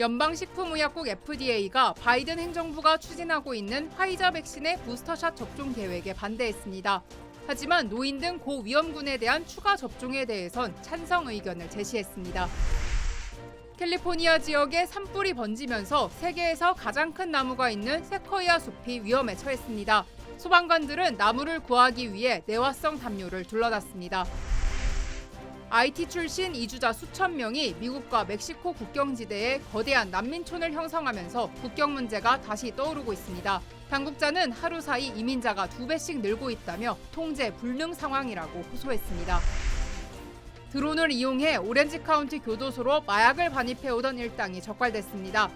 연방식품의약국 FDA가 바이든 행정부가 추진하고 있는 화이자 백신의 부스터샷 접종 계획에 반대했습니다. 하지만 노인 등 고위험군에 대한 추가 접종에 대해선 찬성 의견을 제시했습니다. 캘리포니아 지역에 산불이 번지면서 세계에서 가장 큰 나무가 있는 세쿼이아 숲이 위험에 처했습니다. 소방관들은 나무를 구하기 위해 내화성 담요를 둘러댔습니다. IT 출신 이주자 수천 명이 미국과 멕시코 국경지대에 거대한 난민촌을 형성하면서 국경 문제가 다시 떠오르고 있습니다. 당국자는 하루 사이 이민자가 2배씩 늘고 있다며 통제 불능 상황이라고 호소했습니다. 드론을 이용해 오렌지 카운티 교도소로 마약을 반입해오던 일당이 적발됐습니다.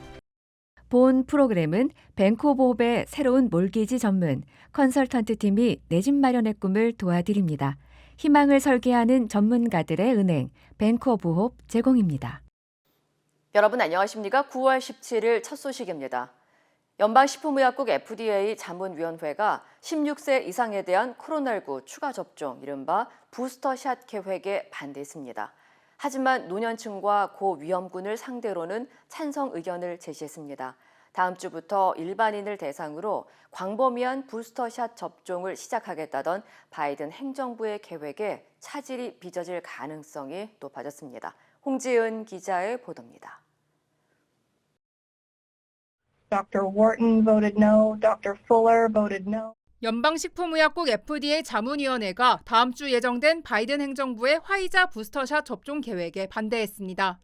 본 프로그램은 뱅크 오브 홉의 새로운 몰기지 전문 컨설턴트 팀이 내 집 마련의 꿈을 도와드립니다. 희망을 설계하는 전문가들의 은행 뱅크 오브 홉 제공입니다. 여러분 안녕하십니까? 9월 17일 첫 소식입니다. 연방식품의약국 FDA 자문위원회가 16세 이상에 대한 코로나19 추가 접종, 이른바 부스터샷 계획에 반대했습니다. 하지만 노년층과 고위험군을 상대로는 찬성 의견을 제시했습니다. 다음 주부터 일반인을 대상으로 광범위한 부스터샷 접종을 시작하겠다던 바이든 행정부의 계획에 차질이 빚어질 가능성이 높아졌습니다. 홍지은 기자의 보도입니다. Dr. Wharton voted no. Dr. Fuller voted no. 연방식품의약국 FDA 자문위원회가 다음 주 예정된 바이든 행정부의 화이자 부스터샷 접종 계획에 반대했습니다.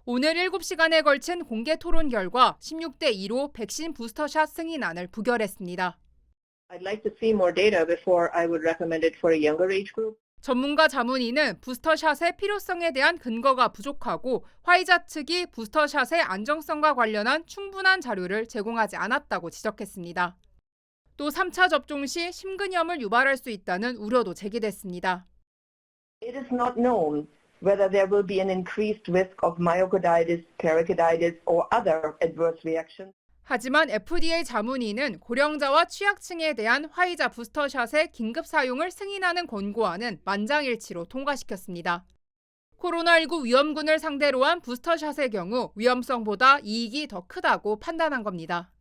오늘 7시간에 걸친 공개 토론 결과 16대 2로 백신 부스터샷 승인안을 부결했습니다. I'd like to see more data before I would recommend it for a younger age group. 전문가 자문위는 부스터샷의 필요성에 대한 근거가 부족하고 화이자 측이 부스터샷의 안정성과 관련한 충분한 자료를 제공하지 않았다고 지적했습니다. 또 3차 접종 시 심근염을 유발할 수 있다는 우려도 제기됐습니다. It is not known whether there will be an increased risk of myocarditis, pericarditis, or other adverse reactions. 하지만 FDA 자문위는 고령자와 취약층에 대한 화이자 부스터샷의 긴급 사용을 승인하는 권고안은 만장일치로 통과시켰습니다. 코로나19 위험군을 상대로 한 부스터샷의 경우 위험성보다 이익이 더 크다고 판단한 겁니다.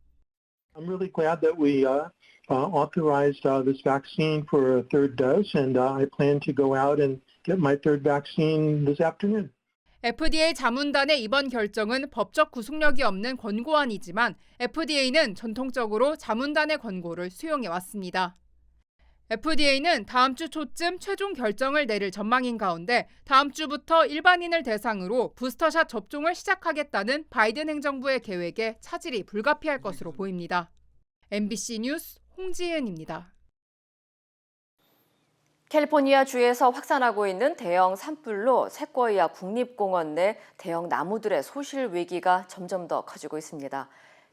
I'm really glad that we authorized this vaccine for a third dose, and I plan to go out and get my third vaccine this afternoon. FDA 자문단의 이번 결정은 법적 구속력이 없는 권고안이지만 FDA는 전통적으로 자문단의 권고를 수용해 왔습니다. FDA는 다음 주 초쯤 최종 결정을 내릴 전망인 가운데 다음 주부터 일반인을 대상으로 부스터샷 접종을 시작하겠다는 바이든 행정부의 계획에 차질이 불가피할 것으로 보입니다. MBC 뉴스 홍지은입니다. 캘리포니아 주에서 확산하고 있는 대형 산불로 세쿼이아 국립공원 내 대형 나무들의 소실 위기가 점점 더 커지고 있습니다.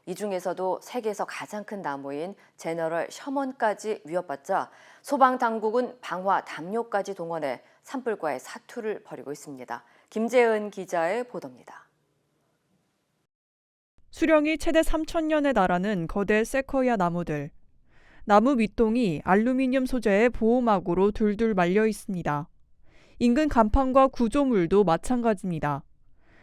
이 중에서도 세계에서 가장 큰 나무인 제너럴 셔먼까지 위협받자 소방당국은 방화 담요까지 동원해 산불과의 사투를 벌이고 있습니다. 김재은 기자의 보도입니다. 수령이 최대 3,000년에 달하는 거대 세쿼이아 나무들. 나무 밑동이 알루미늄 소재의 보호막으로 둘둘 말려 있습니다. 인근 간판과 구조물도 마찬가지입니다.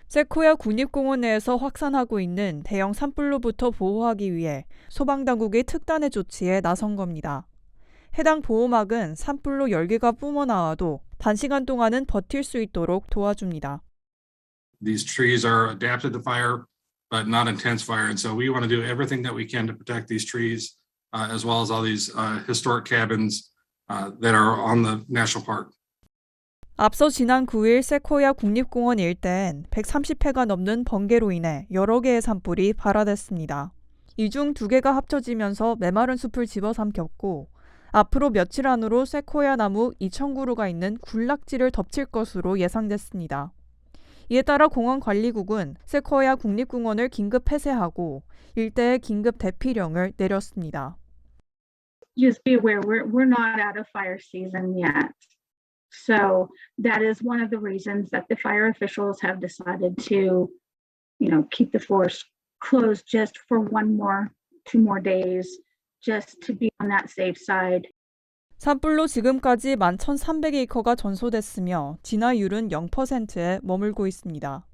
세코야 국립공원 내에서 확산하고 있는 대형 산불로부터 보호하기 위해 소방당국이 특단의 조치에 나선 겁니다. 해당 보호막은 산불로 열기가 뿜어나와도 단시간 동안은 버틸 수 있도록 도와줍니다. These trees are adapted to fire, but not intense fire, and so we want to do everything that we can to protect these trees, as well as all these historic cabins that are on the national park. 앞서 지난 9일 세코야 국립공원 일대엔 130회가 넘는 번개로 인해 여러 개의 산불이 발화됐습니다. 이 중 2개가 합쳐지면서 메마른 숲을 집어삼켰고 앞으로 며칠 안으로 세코야 나무 2,000그루가 있는 군락지를 덮칠 것으로 예상됐습니다. 이에 따라 공원관리국은 세코야 국립공원을 긴급 폐쇄하고 일대에 긴급 대피령을 내렸습니다. Just be aware, we're not out of fire season yet. So that is one of the reasons that the fire officials have decided to, keep the forest closed just for 2 more days, just to be on that safe side. 산불로 지금까지 11,300에이커가 전소됐으며 진화율은 0%에 머물고 있습니다.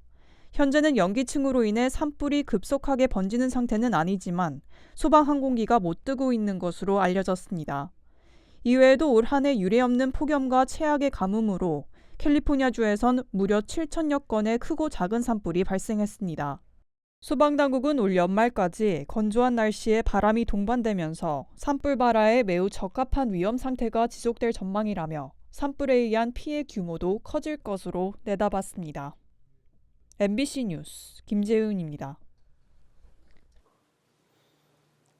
현재는 연기층으로 인해 산불이 급속하게 번지는 상태는 아니지만 소방 항공기가 못 뜨고 있는 것으로 알려졌습니다. 이외에도 올 한 해 유례없는 폭염과 최악의 가뭄으로 캘리포니아주에선 무려 7천여 건의 크고 작은 산불이 발생했습니다. 소방당국은 올 연말까지 건조한 날씨에 바람이 동반되면서 산불 발화에 매우 적합한 위험 상태가 지속될 전망이라며 산불에 의한 피해 규모도 커질 것으로 내다봤습니다. MBC 뉴스 김재은입니다.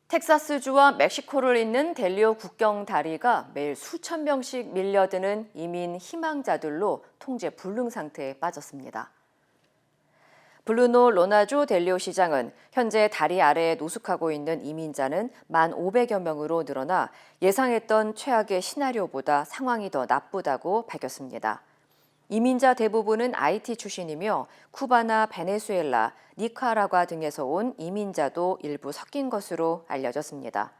텍사스주와 멕시코를 잇는 델리오 국경 다리가 매일 수천 명씩 밀려드는 이민 희망자들로 통제 불능 상태에 빠졌습니다. 블루노 로나주 델리오 시장은 현재 다리 아래에 노숙하고 있는 이민자는 1,500여 명으로 늘어나 예상했던 최악의 시나리오보다 상황이 더 나쁘다고 밝혔습니다. 이민자 대부분은 IT 출신이며 쿠바나 베네수엘라, 니카라과 등에서 온 이민자도 일부 섞인 것으로 알려졌습니다.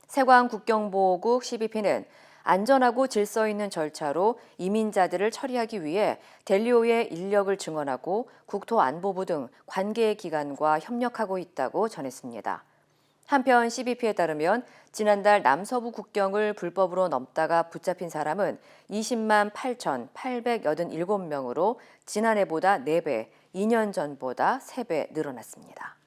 세관 국경보호국 CBP는 안전하고 질서 있는 절차로 이민자들을 처리하기 위해 델리오의 인력을 증원하고 국토안보부 등 관계 기관과 협력하고 있다고 전했습니다. 한편 CBP에 따르면 지난달 남서부 국경을 불법으로 넘다가 붙잡힌 사람은 20만 8,887명으로 지난해보다 4배, 2년 전보다 3배 늘어났습니다.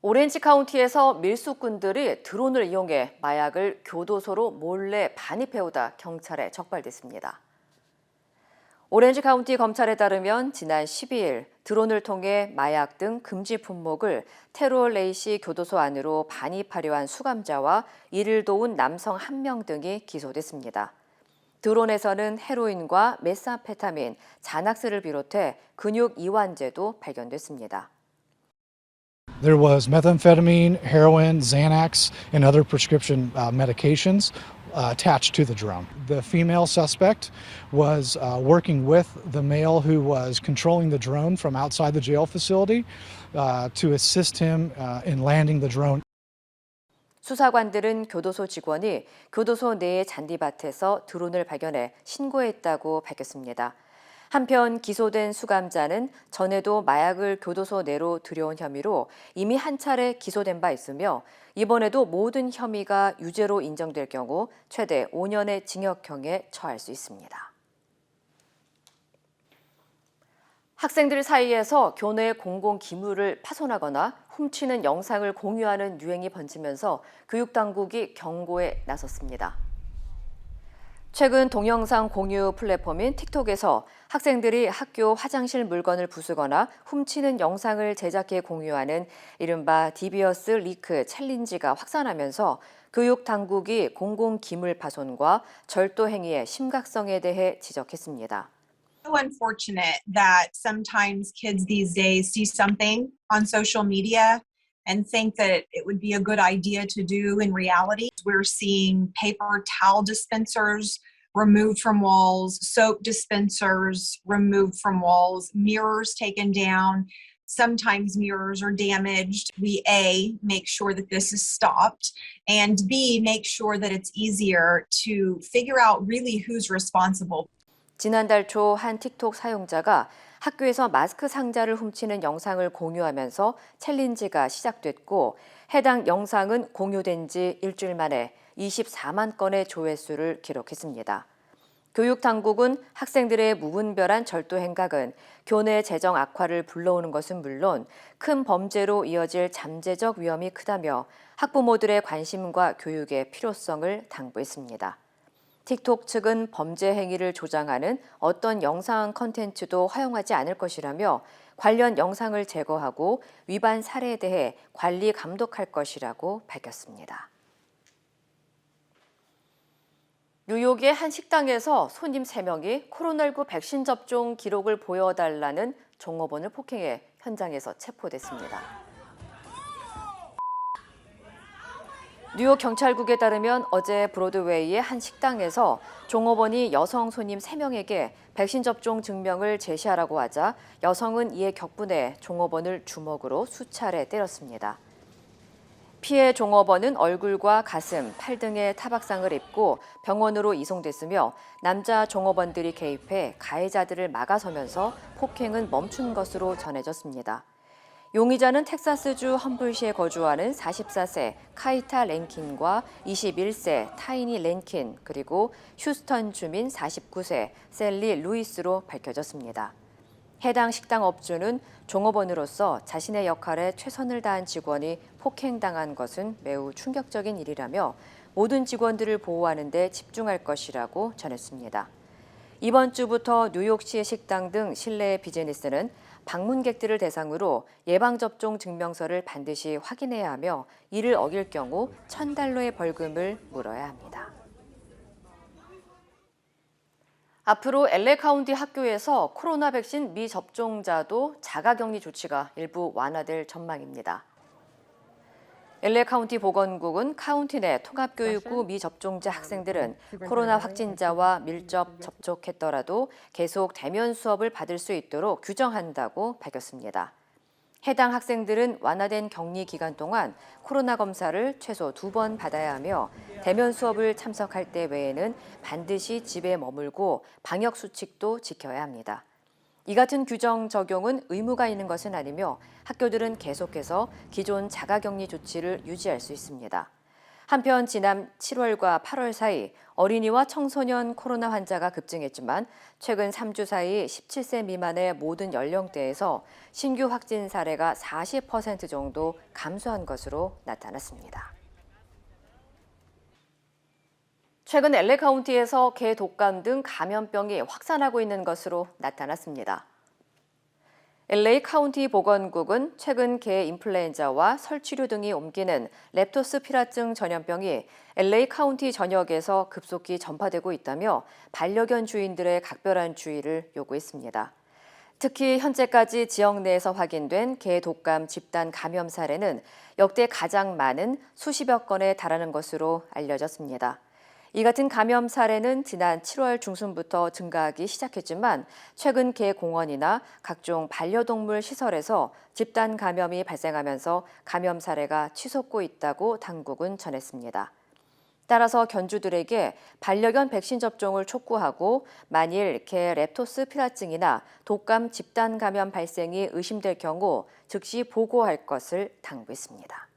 오렌지 카운티에서 밀수꾼들이 드론을 이용해 마약을 교도소로 몰래 반입해오다 경찰에 적발됐습니다. 오렌지 카운티 검찰에 따르면 지난 12일 드론을 통해 마약 등 금지 품목을 테롤레이시 교도소 안으로 반입하려 한 수감자와 이를 도운 남성 1명 등이 기소됐습니다. 드론에서는 헤로인과 메사페타민, 자낙스를 비롯해 근육 이완제도 발견됐습니다. There was methamphetamine, heroin, Xanax, and other prescription medications attached to the drone. The female suspect was working with the male who was controlling the drone from outside the jail facility to assist him in landing the drone. 수사관들은 교도소 직원이 교도소 내의 잔디밭에서 드론을 발견해 신고했다고 밝혔습니다. 한편 기소된 수감자는 전에도 마약을 교도소 내로 들여온 혐의로 이미 한 차례 기소된 바 있으며 이번에도 모든 혐의가 유죄로 인정될 경우 최대 5년의 징역형에 처할 수 있습니다. 학생들 사이에서 교내 공공기물을 파손하거나 훔치는 영상을 공유하는 유행이 번지면서 교육당국이 경고에 나섰습니다. 최근 동영상 공유 플랫폼인 틱톡에서 학생들이 학교 화장실 물건을 부수거나 훔치는 영상을 제작해 공유하는 이른바 디비어스 리크 챌린지가 확산하면서 교육 당국이 공공기물 파손과 절도 행위의 심각성에 대해 지적했습니다. So unfortunate that sometimes kids these days see something on social media and think that it would be a good idea to do in reality. We're seeing paper towel dispensers removed from walls, soap dispensers removed from walls, mirrors taken down. Sometimes mirrors are damaged. We A, make sure that this is stopped, and B, make sure that it's easier to figure out really who's responsible. 지난달 초 한 틱톡 사용자가 학교에서 마스크 상자를 훔치는 영상을 공유하면서 챌린지가 시작됐고 해당 영상은 공유된 지 일주일 만에 24만 건의 조회수를 기록했습니다. 교육당국은 학생들의 무분별한 절도 행각은 교내 재정 악화를 불러오는 것은 물론 큰 범죄로 이어질 잠재적 위험이 크다며 학부모들의 관심과 교육의 필요성을 당부했습니다. 틱톡 측은 범죄 행위를 조장하는 어떤 영상 콘텐츠도 허용하지 않을 것이라며 관련 영상을 제거하고 위반 사례에 대해 관리 감독할 것이라고 밝혔습니다. 뉴욕의 한 식당에서 손님 3명이 코로나19 백신 접종 기록을 보여달라는 종업원을 폭행해 현장에서 체포됐습니다. 뉴욕 경찰국에 따르면 어제 브로드웨이의 한 식당에서 종업원이 여성 손님 3명에게 백신 접종 증명을 제시하라고 하자 여성은 이에 격분해 종업원을 주먹으로 수차례 때렸습니다. 피해 종업원은 얼굴과 가슴, 팔 등에 타박상을 입고 병원으로 이송됐으며 남자 종업원들이 개입해 가해자들을 막아서면서 폭행은 멈춘 것으로 전해졌습니다. 용의자는 텍사스주 험블시에 거주하는 44세 카이타 랭킨과 21세 타이니 랭킨, 그리고 휴스턴 주민 49세 셀리 루이스로 밝혀졌습니다. 해당 식당 업주는 종업원으로서 자신의 역할에 최선을 다한 직원이 폭행당한 것은 매우 충격적인 일이라며 모든 직원들을 보호하는 데 집중할 것이라고 전했습니다. 이번 주부터 뉴욕시의 식당 등 실내 비즈니스는 방문객들을 대상으로 예방접종 증명서를 반드시 확인해야 하며 이를 어길 경우 $1,000의 벌금을 물어야 합니다. 앞으로 LA 카운티 학교에서 코로나 백신 미접종자도 자가격리 조치가 일부 완화될 전망입니다. LA 카운티 보건국은 카운티 내 통합교육부 미접종자 학생들은 코로나 확진자와 밀접 접촉했더라도 계속 대면 수업을 받을 수 있도록 규정한다고 밝혔습니다. 해당 학생들은 완화된 격리 기간 동안 코로나 검사를 최소 2번 받아야 하며 대면 수업을 참석할 때 외에는 반드시 집에 머물고 방역 수칙도 지켜야 합니다. 이 같은 규정 적용은 의무가 있는 것은 아니며 학교들은 계속해서 기존 자가격리 조치를 유지할 수 있습니다. 한편 지난 7월과 8월 사이 어린이와 청소년 코로나 환자가 급증했지만 최근 3주 사이 17세 미만의 모든 연령대에서 신규 확진 사례가 40% 정도 감소한 것으로 나타났습니다. 최근 LA 카운티에서 개 독감 등 감염병이 확산하고 있는 것으로 나타났습니다. LA 카운티 보건국은 최근 개 인플루엔자와 설치류 등이 옮기는 렙토스피라증 전염병이 LA 카운티 전역에서 급속히 전파되고 있다며 반려견 주인들의 각별한 주의를 요구했습니다. 특히 현재까지 지역 내에서 확인된 개 독감 집단 감염 사례는 역대 가장 많은 수십여 건에 달하는 것으로 알려졌습니다. 이 같은 감염 사례는 지난 7월 중순부터 증가하기 시작했지만 최근 개 공원이나 각종 반려동물 시설에서 집단 감염이 발생하면서 감염 사례가 치솟고 있다고 당국은 전했습니다. 따라서 견주들에게 반려견 백신 접종을 촉구하고 만일 개 렙토스피라증이나 독감 집단 감염 발생이 의심될 경우 즉시 보고할 것을 당부했습니다.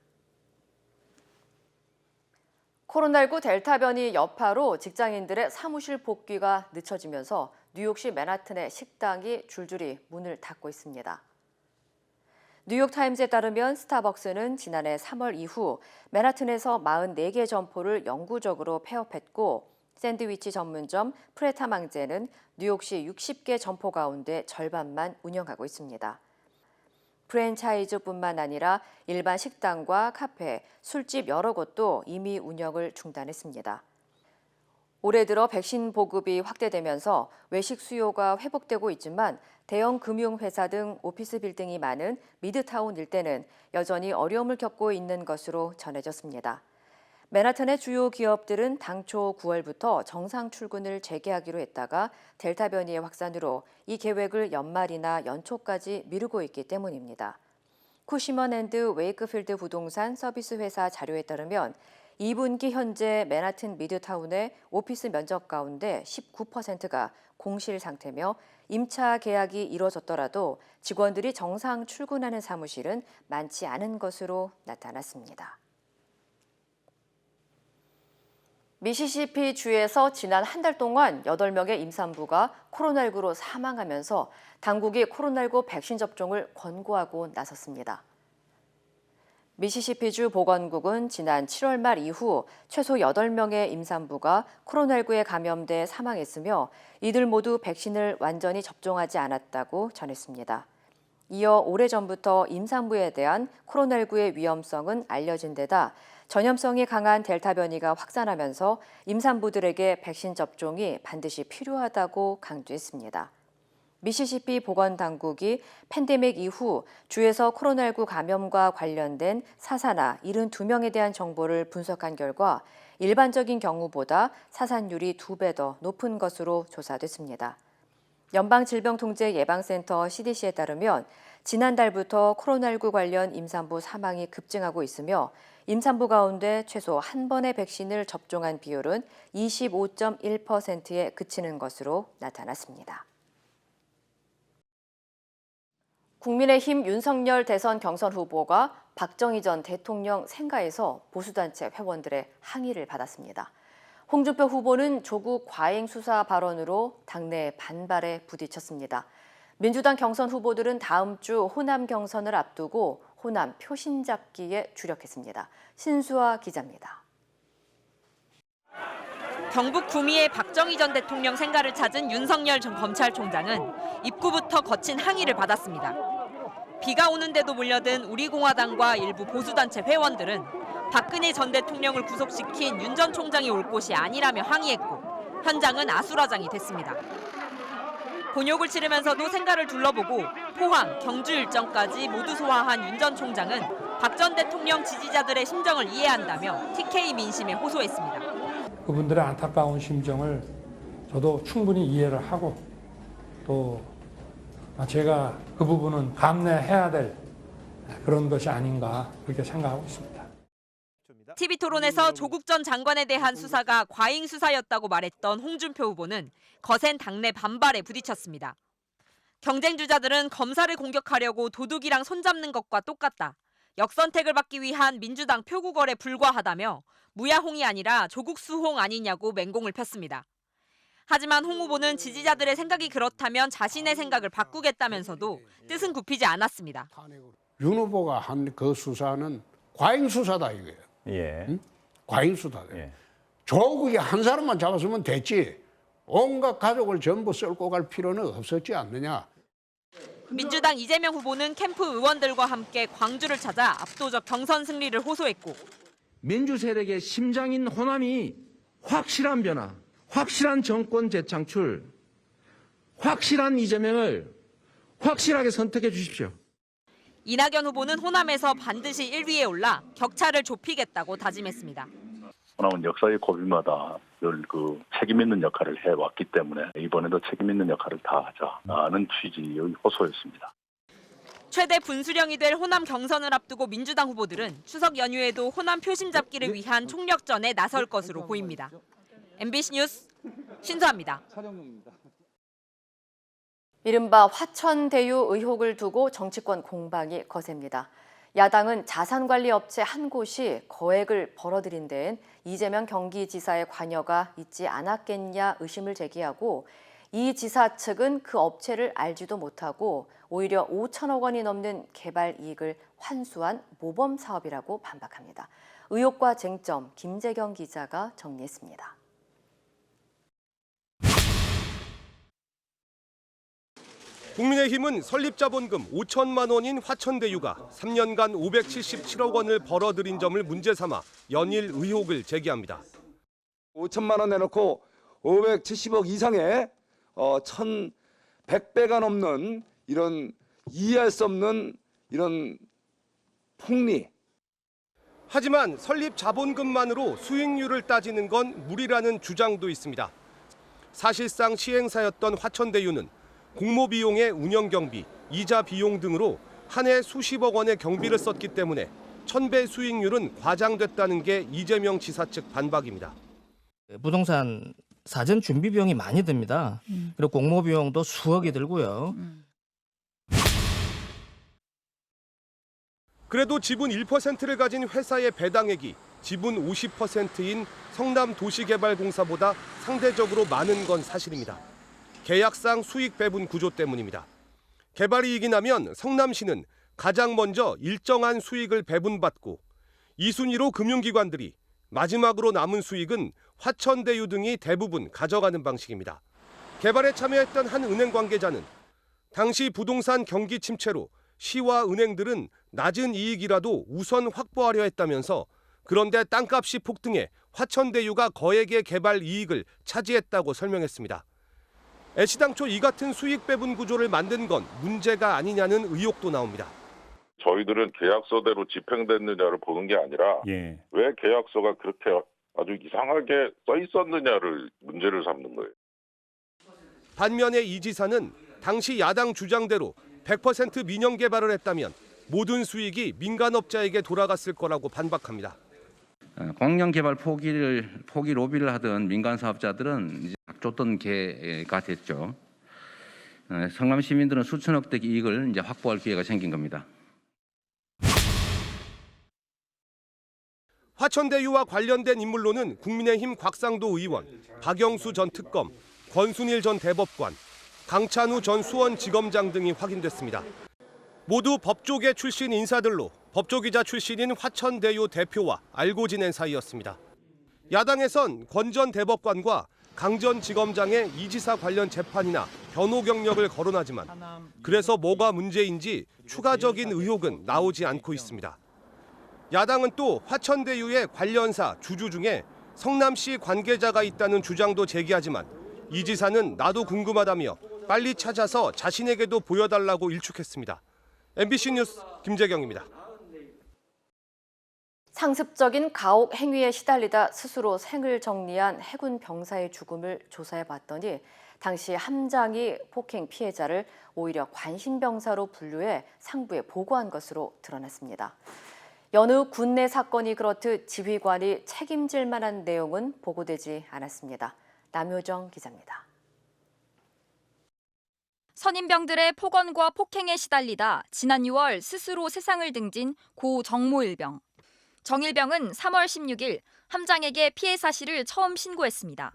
코로나19 델타 변이 여파로 직장인들의 사무실 복귀가 늦춰지면서 뉴욕시 맨하튼의 식당이 줄줄이 문을 닫고 있습니다. 뉴욕타임즈에 따르면 스타벅스는 지난해 3월 이후 맨하튼에서 44개 점포를 영구적으로 폐업했고 샌드위치 전문점 프레타망제는 뉴욕시 60개 점포 가운데 절반만 운영하고 있습니다. 프랜차이즈뿐만 아니라 일반 식당과 카페, 술집 여러 곳도 이미 운영을 중단했습니다. 올해 들어 백신 보급이 확대되면서 외식 수요가 회복되고 있지만 대형 금융회사 등 오피스 빌딩이 많은 미드타운 일대는 여전히 어려움을 겪고 있는 것으로 전해졌습니다. 맨하탄의 주요 기업들은 당초 9월부터 정상 출근을 재개하기로 했다가 델타 변이의 확산으로 이 계획을 연말이나 연초까지 미루고 있기 때문입니다. 쿠시먼 앤드 웨이크필드 부동산 서비스 회사 자료에 따르면 2분기 현재 맨하튼 미드타운의 오피스 면적 가운데 19%가 공실 상태며 임차 계약이 이뤄졌더라도 직원들이 정상 출근하는 사무실은 많지 않은 것으로 나타났습니다. 미시시피 주에서 지난 한 달 동안 8명의 임산부가 코로나19로 사망하면서 당국이 코로나19 백신 접종을 권고하고 나섰습니다. 미시시피주 보건국은 지난 7월 말 이후 최소 8명의 임산부가 코로나19에 감염돼 사망했으며 이들 모두 백신을 완전히 접종하지 않았다고 전했습니다. 이어 오래전부터 임산부에 대한 코로나19의 위험성은 알려진 데다 전염성이 강한 델타 변이가 확산하면서 임산부들에게 백신 접종이 반드시 필요하다고 강조했습니다. 미시시피 보건당국이 팬데믹 이후 주에서 코로나19 감염과 관련된 사사나 72명에 대한 정보를 분석한 결과 일반적인 경우보다 사산율이 2배 더 높은 것으로 조사됐습니다. 연방질병통제예방센터 CDC에 따르면 지난달부터 코로나19 관련 임산부 사망이 급증하고 있으며 임산부 가운데 최소 한 번의 백신을 접종한 비율은 25.1%에 그치는 것으로 나타났습니다. 국민의힘 윤석열 대선 경선 후보가 박정희 전 대통령 생가에서 보수단체 회원들의 항의를 받았습니다. 홍준표 후보는 조국 과잉 수사 발언으로 당내 반발에 부딪혔습니다. 민주당 경선 후보들은 다음 주 호남 경선을 앞두고 호남 표심 잡기에 주력했습니다. 신수아 기자입니다. 경북 구미의 박정희 전 대통령 생가를 찾은 윤석열 전 검찰총장은 입구부터 거친 항의를 받았습니다. 비가 오는데도 몰려든 우리공화당과 일부 보수단체 회원들은 박근혜 전 대통령을 구속시킨 윤 전 총장이 올 곳이 아니라며 항의했고 현장은 아수라장이 됐습니다. 곤욕을 치르면서도 생가를 둘러보고 포항, 경주 일정까지 모두 소화한 윤 전 총장은 박 전 대통령 지지자들의 심정을 이해한다며 TK 민심에 호소했습니다. 그분들의 안타까운 심정을 저도 충분히 이해를 하고 또 제가 그 부분은 감내해야 될 그런 것이 아닌가 그렇게 생각하고 있습니다. TV토론에서 조국 전 장관에 대한 수사가 과잉 수사였다고 말했던 홍준표 후보는 거센 당내 반발에 부딪혔습니다. 경쟁 주자들은 검사를 공격하려고 도둑이랑 손잡는 것과 똑같다. 역선택을 받기 위한 민주당 표구걸에 불과하다며 무야홍이 아니라 조국 수홍 아니냐고 맹공을 폈습니다. 하지만 홍 후보는 지지자들의 생각이 그렇다면 자신의 생각을 바꾸겠다면서도 뜻은 굽히지 않았습니다. 윤 후보가 한 그 수사는 과잉 수사다 이거예요. 예. 응? 과잉 수사다. 예. 조국이 한 사람만 잡았으면 됐지. 온갖 가족을 전부 썰고 갈 필요는 없었지 않느냐. 민주당 이재명 후보는 캠프 의원들과 함께 광주를 찾아 압도적 경선 승리를 호소했고 민주 세력의 심장인 호남이 확실한 변화, 확실한 정권 재창출, 확실한 이재명을 확실하게 선택해 주십시오. 이낙연 후보는 호남에서 반드시 1위에 올라 격차를 좁히겠다고 다짐했습니다. 호남은 역사의 고비마다 늘 그 책임 있는 역할을 해왔기 때문에 이번에도 책임 있는 역할을 다하자는 취지의 호소였습니다. 최대 분수령이 될 호남 경선을 앞두고 민주당 후보들은 추석 연휴에도 호남 표심 잡기를 위한 총력전에 나설 것으로 보입니다. MBC 뉴스 신수아입니다. 이른바 화천대유 의혹을 두고 정치권 공방이 거셉니다. 야당은 자산관리업체 한 곳이 거액을 벌어들인 데엔 이재명 경기지사의 관여가 있지 않았겠냐 의심을 제기하고 이 지사 측은 그 업체를 알지도 못하고 오히려 5천억 원이 넘는 개발 이익을 환수한 모범 사업이라고 반박합니다. 의혹과 쟁점 김재경 기자가 정리했습니다. 국민의힘은 설립자본금 5천만 원인 화천대유가 3년간 577억 원을 벌어들인 점을 문제 삼아 연일 의혹을 제기합니다. 5천만 원 내놓고 570억 이상의 1,100배가 넘는 이런 이해할 수 없는 이런 폭리. 하지만 설립 자본금만으로 수익률을 따지는 건 무리라는 주장도 있습니다. 사실상 시행사였던 화천대유는 공모 비용의 운영 경비, 이자 비용 등으로 한 해 수십억 원의 경비를 썼기 때문에 1000배 수익률은 과장됐다는 게 이재명 지사 측 반박입니다. 부동산 사전 준비 비용이 많이 듭니다. 그리고 공모 비용도 수억이 들고요. 그래도 지분 1%를 가진 회사의 배당액이 지분 50%인 성남도시개발공사보다 상대적으로 많은 건 사실입니다. 계약상 수익 배분 구조 때문입니다. 개발 이익이 나면 성남시는 가장 먼저 일정한 수익을 배분받고 이 순위로 금융기관들이 마지막으로 남은 수익은 화천대유 등이 대부분 가져가는 방식입니다. 개발에 참여했던 한 은행 관계자는 당시 부동산 경기 침체로 시와 은행들은 낮은 이익이라도 우선 확보하려 했다면서 그런데 땅값이 폭등해 화천대유가 거액의 개발 이익을 차지했다고 설명했습니다. 애시당초 이 같은 수익 배분 구조를 만든 건 문제가 아니냐는 의혹도 나옵니다. 저희들은 계약서대로 집행됐느냐를 보는 게 아니라 왜 계약서가 그렇게 아주 이상하게 써 있었느냐를 문제를 삼는 거예요. 반면에 이 지사는 당시 야당 주장대로 100% 민영 개발을 했다면 모든 수익이 민간업자에게 돌아갔을 거라고 반박합니다. 공영 개발 포기 로비를 하던 민간 사업자들은 이제 쫓던 개가 됐죠. 성남 시민들은 수천억대 이익을 이제 확보할 기회가 생긴 겁니다. 화천대유와 관련된 인물로는 국민의힘 곽상도 의원, 박영수 전 특검, 권순일 전 대법관, 강찬우 전 수원지검장 등이 확인됐습니다. 모두 법조계 출신 인사들로 법조기자 출신인 화천대유 대표와 알고 지낸 사이였습니다. 야당에선 권 전 대법관과 강 전 지검장의 이 지사 관련 재판이나 변호 경력을 거론하지만 그래서 뭐가 문제인지 추가적인 의혹은 나오지 않고 있습니다. 야당은 또 화천대유의 관련사 주주 중에 성남시 관계자가 있다는 주장도 제기하지만 이 지사는 나도 궁금하다며 빨리 찾아서 자신에게도 보여달라고 일축했습니다. MBC 뉴스 김재경입니다. 상습적인 가혹 행위에 시달리다 스스로 생을 정리한 해군 병사의 죽음을 조사해봤더니 당시 함장이 폭행 피해자를 오히려 관심병사로 분류해 상부에 보고한 것으로 드러났습니다. 여느 군내 사건이 그렇듯 지휘관이 책임질 만한 내용은 보고되지 않았습니다. 남효정 기자입니다. 선임병들의 폭언과 폭행에 시달리다 지난 6월 스스로 세상을 등진 고 정모일병. 정일병은 3월 16일 함장에게 피해 사실을 처음 신고했습니다.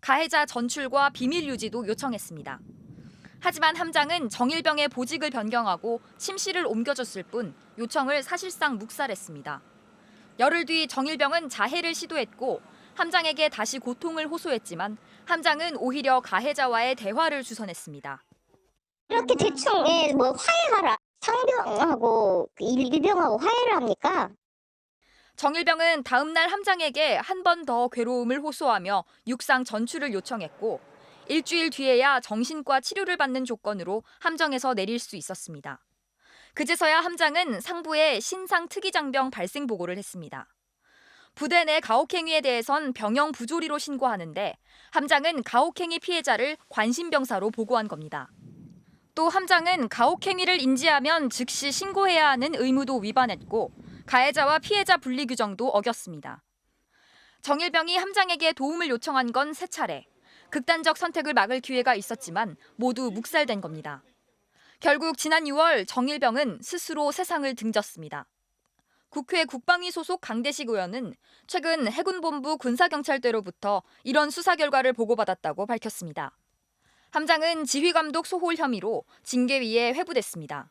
가해자 전출과 비밀 유지도 요청했습니다. 하지만 함장은 정일병의 보직을 변경하고 침실을 옮겨줬을 뿐 요청을 사실상 묵살했습니다. 열흘 뒤 정일병은 자해를 시도했고 함장에게 다시 고통을 호소했지만 함장은 오히려 가해자와의 대화를 주선했습니다. 이렇게 대충 뭐 화해하라. 상병하고 일병하고 화해를 합니까? 정일병은 다음 날 함장에게 한 번 더 괴로움을 호소하며 육상 전출을 요청했고 일주일 뒤에야 정신과 치료를 받는 조건으로 함정에서 내릴 수 있었습니다. 그제서야 함장은 상부에 신상 특이장병 발생 보고를 했습니다. 부대 내 가혹행위에 대해선 병영 부조리로 신고하는데 함장은 가혹행위 피해자를 관심병사로 보고한 겁니다. 또 함장은 가혹행위를 인지하면 즉시 신고해야 하는 의무도 위반했고 가해자와 피해자 분리 규정도 어겼습니다. 정일병이 함장에게 도움을 요청한 건 3차례. 극단적 선택을 막을 기회가 있었지만 모두 묵살된 겁니다. 결국 지난 6월 정일병은 스스로 세상을 등졌습니다. 국회 국방위 소속 강대식 의원은 최근 해군본부 군사경찰대로부터 이런 수사 결과를 보고받았다고 밝혔습니다. 함장은 지휘감독 소홀 혐의로 징계위에 회부됐습니다.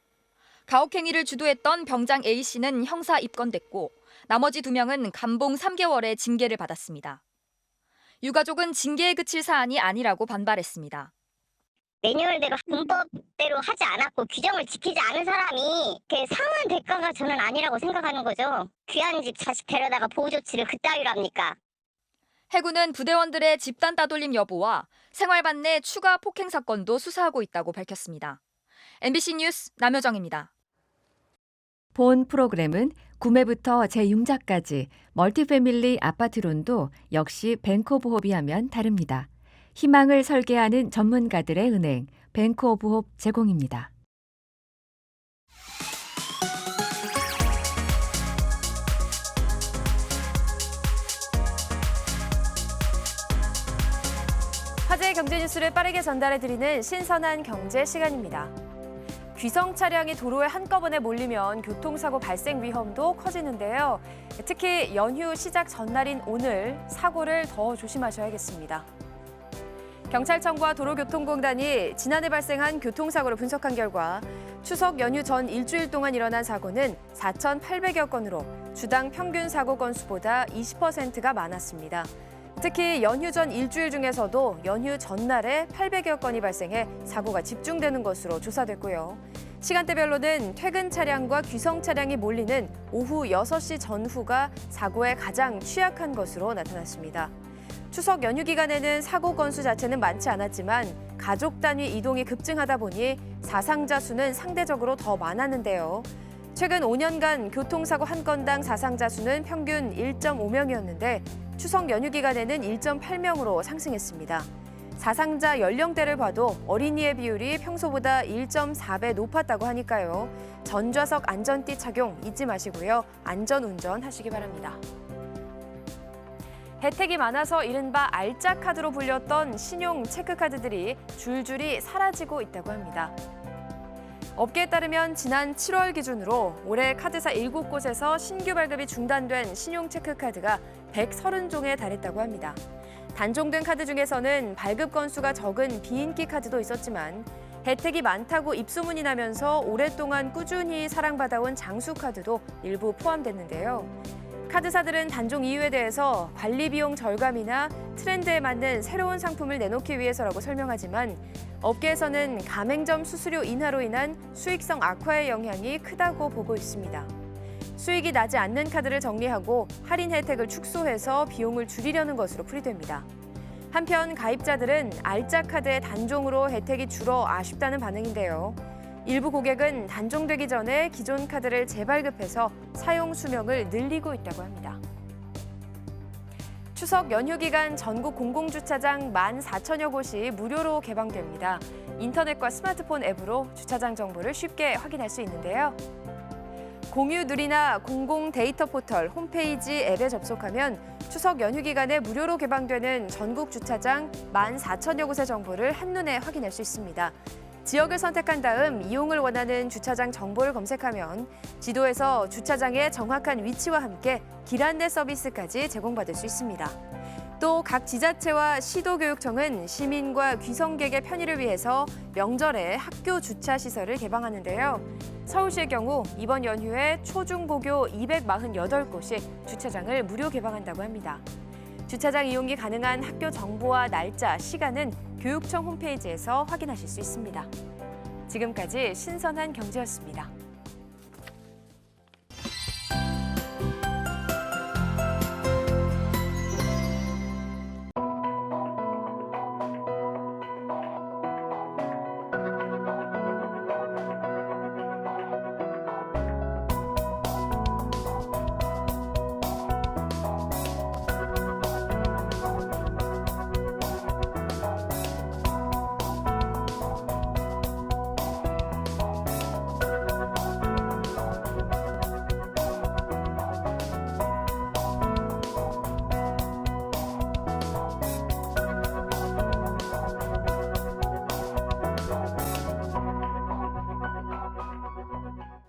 가혹행위를 주도했던 병장 A씨는 형사 입건됐고 나머지 2명은 감봉 3개월의 징계를 받았습니다. 유가족은 징계에 그칠 사안이 아니라고 반발했습니다. 매뉴얼대로 문법대로 하지 않았고 규정을 지키지 않은 사람이 상한 대가가 저는 아니라고 생각하는 거죠. 귀한 집 자식 데려다가 보호 조치를 그따위로 합니까? 해군은 부대원들의 집단 따돌림 여부와 생활반 내 추가 폭행 사건도 수사하고 있다고 밝혔습니다. MBC 뉴스 남효정입니다. 본 프로그램은 구매부터 제6작까지 멀티패밀리 아파트론도 역시 뱅크오브홉이 하면 다릅니다. 희망을 설계하는 전문가들의 은행 뱅크오브홉 제공입니다. 화제의 경제 뉴스를 빠르게 전달해드리는 신선한 경제 시간입니다. 귀성 차량이 도로에 한꺼번에 몰리면 교통사고 발생 위험도 커지는데요. 특히 연휴 시작 전날인 오늘 사고를 더 조심하셔야겠습니다. 경찰청과 도로교통공단이 지난해 발생한 교통사고를 분석한 결과 추석 연휴 전 일주일 동안 일어난 사고는 4,800여 건으로 주당 평균 사고 건수보다 20%가 많았습니다. 특히 연휴 전 일주일 중에서도 연휴 전날에 800여 건이 발생해 사고가 집중되는 것으로 조사됐고요. 시간대별로는 퇴근 차량과 귀성 차량이 몰리는 오후 6시 전후가 사고에 가장 취약한 것으로 나타났습니다. 추석 연휴 기간에는 사고 건수 자체는 많지 않았지만 가족 단위 이동이 급증하다 보니 사상자 수는 상대적으로 더 많았는데요. 최근 5년간 교통사고 한 건당 사상자 수는 평균 1.5명이었는데 추석 연휴 기간에는 1.8명으로 상승했습니다. 사상자 연령대를 봐도 어린이의 비율이 평소보다 1.4배 높았다고 하니까요. 전좌석 안전띠 착용 잊지 마시고요. 안전운전 하시기 바랍니다. 혜택이 많아서 이른바 알짜 카드로 불렸던 신용 체크카드들이 줄줄이 사라지고 있다고 합니다. 업계에 따르면 지난 7월 기준으로 올해 카드사 7곳에서 신규 발급이 중단된 신용 체크카드가 130종에 달했다고 합니다. 단종된 카드 중에서는 발급 건수가 적은 비인기 카드도 있었지만 혜택이 많다고 입소문이 나면서 오랫동안 꾸준히 사랑받아온 장수 카드도 일부 포함됐는데요. 카드사들은 단종 이유에 대해서 관리 비용 절감이나 트렌드에 맞는 새로운 상품을 내놓기 위해서라고 설명하지만 업계에서는 가맹점 수수료 인하로 인한 수익성 악화의 영향이 크다고 보고 있습니다. 수익이 나지 않는 카드를 정리하고 할인 혜택을 축소해서 비용을 줄이려는 것으로 풀이됩니다. 한편 가입자들은 알짜 카드의 단종으로 혜택이 줄어 아쉽다는 반응인데요. 일부 고객은 단종되기 전에 기존 카드를 재발급해서 사용 수명을 늘리고 있다고 합니다. 추석 연휴 기간 전국 공공주차장 14,000여 곳이 무료로 개방됩니다. 인터넷과 스마트폰 앱으로 주차장 정보를 쉽게 확인할 수 있는데요. 공유 누리나 공공 데이터 포털 홈페이지 앱에 접속하면 추석 연휴 기간에 무료로 개방되는 전국 주차장 14,000여 곳의 정보를 한눈에 확인할 수 있습니다. 지역을 선택한 다음 이용을 원하는 주차장 정보를 검색하면 지도에서 주차장의 정확한 위치와 함께 길 안내 서비스까지 제공받을 수 있습니다. 또 각 지자체와 시도교육청은 시민과 귀성객의 편의를 위해서 명절에 학교 주차 시설을 개방하는데요. 서울시의 경우 이번 연휴에 초중고교 248곳이 주차장을 무료 개방한다고 합니다. 주차장 이용이 가능한 학교 정보와 날짜, 시간은 교육청 홈페이지에서 확인하실 수 있습니다. 지금까지 신선한 경제였습니다.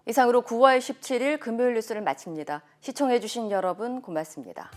이상으로 9월 17일 금요일 뉴스를 마칩니다. 시청해주신 여러분 고맙습니다.